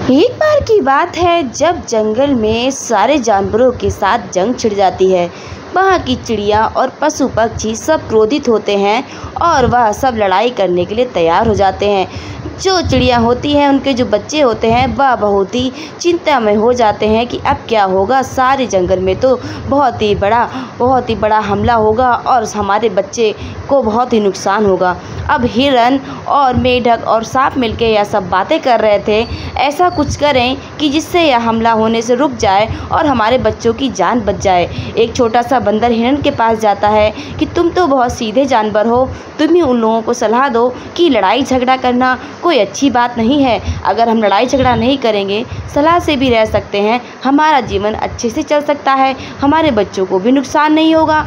एक बार की बात है जब जंगल में सारे जानवरों के साथ जंग छिड़ जाती है। वहाँ की चिड़िया और पशु पक्षी सब क्रोधित होते हैं और वह सब लड़ाई करने के लिए तैयार हो जाते हैं। जो चिड़िया होती हैं उनके जो बच्चे होते हैं वह बहुत ही चिंता में हो जाते हैं कि अब क्या होगा। सारे जंगल में तो बहुत ही बड़ा हमला होगा और हमारे बच्चे को बहुत ही नुकसान होगा। अब हिरन और मेढक और सांप मिलकर यह सब बातें कर रहे थे, ऐसा कुछ करें कि जिससे यह हमला होने से रुक जाए और हमारे बच्चों की जान बच जाए। एक छोटा सा बंदर हिरन के पास जाता है कि तुम तो बहुत सीधे जानवर हो, तुम ही उन लोगों को सलाह दो कि लड़ाई झगड़ा करना कोई अच्छी बात नहीं है। अगर हम लड़ाई झगड़ा नहीं करेंगे, सलाह से भी रह सकते हैं, हमारा जीवन अच्छे से चल सकता है, हमारे बच्चों को भी नुकसान नहीं होगा।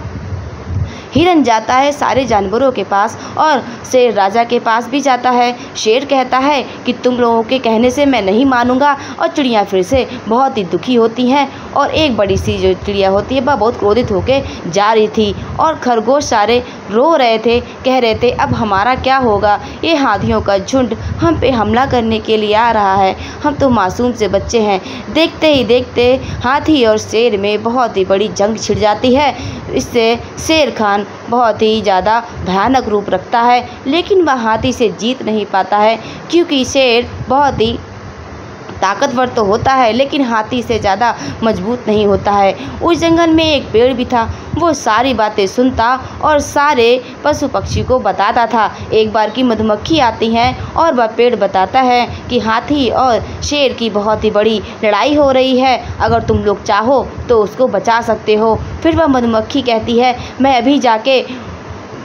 हिरन जाता है सारे जानवरों के पास और शेर राजा के पास भी जाता है। शेर कहता है कि तुम लोगों के कहने से मैं नहीं मानूंगा। और चिड़िया फिर से बहुत ही दुखी होती हैं और एक बड़ी सी जो चिड़िया होती है वह बहुत क्रोधित होकर जा रही थी और खरगोश सारे रो रहे थे, कह रहे थे अब हमारा क्या होगा, ये हाथियों का झुंड हम पे हमला करने के लिए आ रहा है, हम तो मासूम से बच्चे हैं। देखते ही देखते हाथी और शेर में बहुत ही बड़ी जंग छिड़ जाती है। इससे शेर खान बहुत ही ज़्यादा भयानक रूप रखता है, लेकिन वह हाथी से जीत नहीं पाता है क्योंकि शेर बहुत ही ताकतवर तो होता है लेकिन हाथी से ज़्यादा मजबूत नहीं होता है। उस जंगल में एक पेड़ भी था, वो सारी बातें सुनता और सारे पशु पक्षी को बताता था। एक बार की मधुमक्खी आती है और वह पेड़ बताता है कि हाथी और शेर की बहुत ही बड़ी लड़ाई हो रही है, अगर तुम लोग चाहो तो उसको बचा सकते हो। फिर वह मधुमक्खी कहती है मैं अभी जाके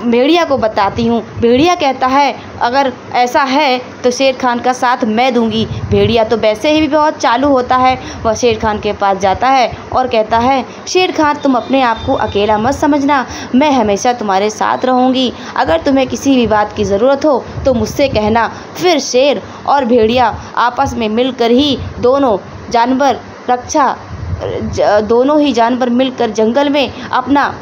भेड़िया को बताती हूँ। भेड़िया कहता है अगर ऐसा है तो शेर खान का साथ मैं दूंगी। भेड़िया तो वैसे ही भी बहुत चालू होता है, वह शेर खान के पास जाता है और कहता है शेर खान तुम अपने आप को अकेला मत समझना, मैं हमेशा तुम्हारे साथ रहूँगी, अगर तुम्हें किसी भी बात की ज़रूरत हो तो मुझसे कहना। फिर शेर और भेड़िया आपस में मिलकर ही दोनों ही जानवर मिलकर जंगल में अपना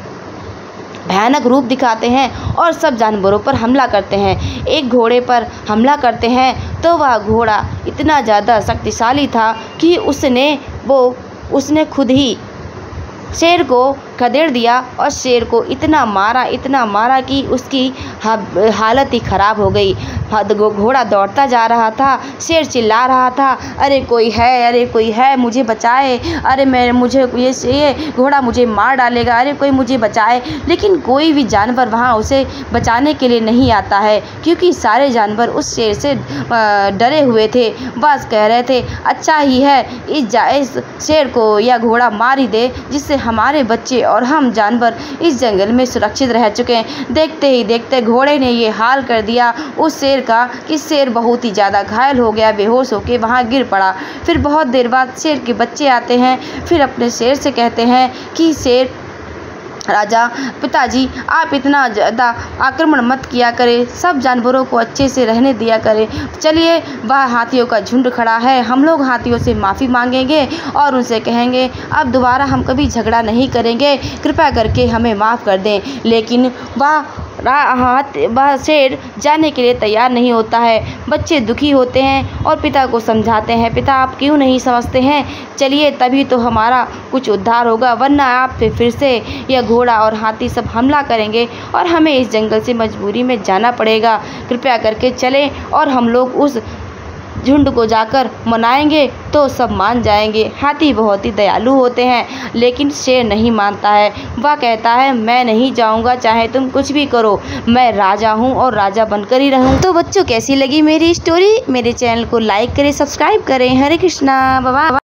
भयानक रूप दिखाते हैं और सब जानवरों पर हमला करते हैं। एक घोड़े पर हमला करते हैं तो वह घोड़ा इतना ज़्यादा शक्तिशाली था कि उसने खुद ही शेर को खदेड़ दिया और शेर को इतना मारा कि उसकी हालत ही ख़राब हो गई। घोड़ा दौड़ता जा रहा था, शेर चिल्ला रहा था अरे कोई है मुझे बचाए, अरे मुझे ये घोड़ा मुझे मार डालेगा, अरे कोई मुझे बचाए। लेकिन कोई भी जानवर वहाँ उसे बचाने के लिए नहीं आता है क्योंकि सारे जानवर उस शेर से डरे हुए थे। बस कह रहे थे अच्छा ही है इस शेर को या घोड़ा मार ही दे, जिससे हमारे बच्चे और हम जानवर इस जंगल में सुरक्षित रह चुके हैं। देखते ही देखते घोड़े ने ये हाल कर दिया उस शेर का कि शेर बहुत ही ज़्यादा घायल हो गया, बेहोश होकर वहाँ गिर पड़ा। फिर बहुत देर बाद शेर के बच्चे आते हैं, फिर अपने शेर से कहते हैं कि शेर राजा पिताजी आप इतना ज़्यादा आक्रमण मत किया करें, सब जानवरों को अच्छे से रहने दिया करें। चलिए वह हाथियों का झुंड खड़ा है, हम लोग हाथियों से माफ़ी मांगेंगे और उनसे कहेंगे अब दोबारा हम कभी झगड़ा नहीं करेंगे, कृपया करके हमें माफ़ कर दें। लेकिन वह शेर जाने के लिए तैयार नहीं होता है। बच्चे दुखी होते हैं और पिता को समझाते हैं पिता आप क्यों नहीं समझते हैं, चलिए तभी तो हमारा कुछ उद्धार होगा, वरना आप पे फिर से यह घोड़ा और हाथी सब हमला करेंगे और हमें इस जंगल से मजबूरी में जाना पड़ेगा। कृपया करके चलें और हम लोग उस झुंड को जाकर मनाएंगे तो सब मान जाएंगे। हाथी बहुत ही दयालु होते हैं लेकिन शेर नहीं मानता है, वह कहता है मैं नहीं जाऊंगा, चाहे तुम कुछ भी करो, मैं राजा हूं और राजा बनकर ही रहूं। तो बच्चों कैसी लगी मेरी स्टोरी, मेरे चैनल को लाइक करें, सब्सक्राइब करें। हरे कृष्णा, बाबा।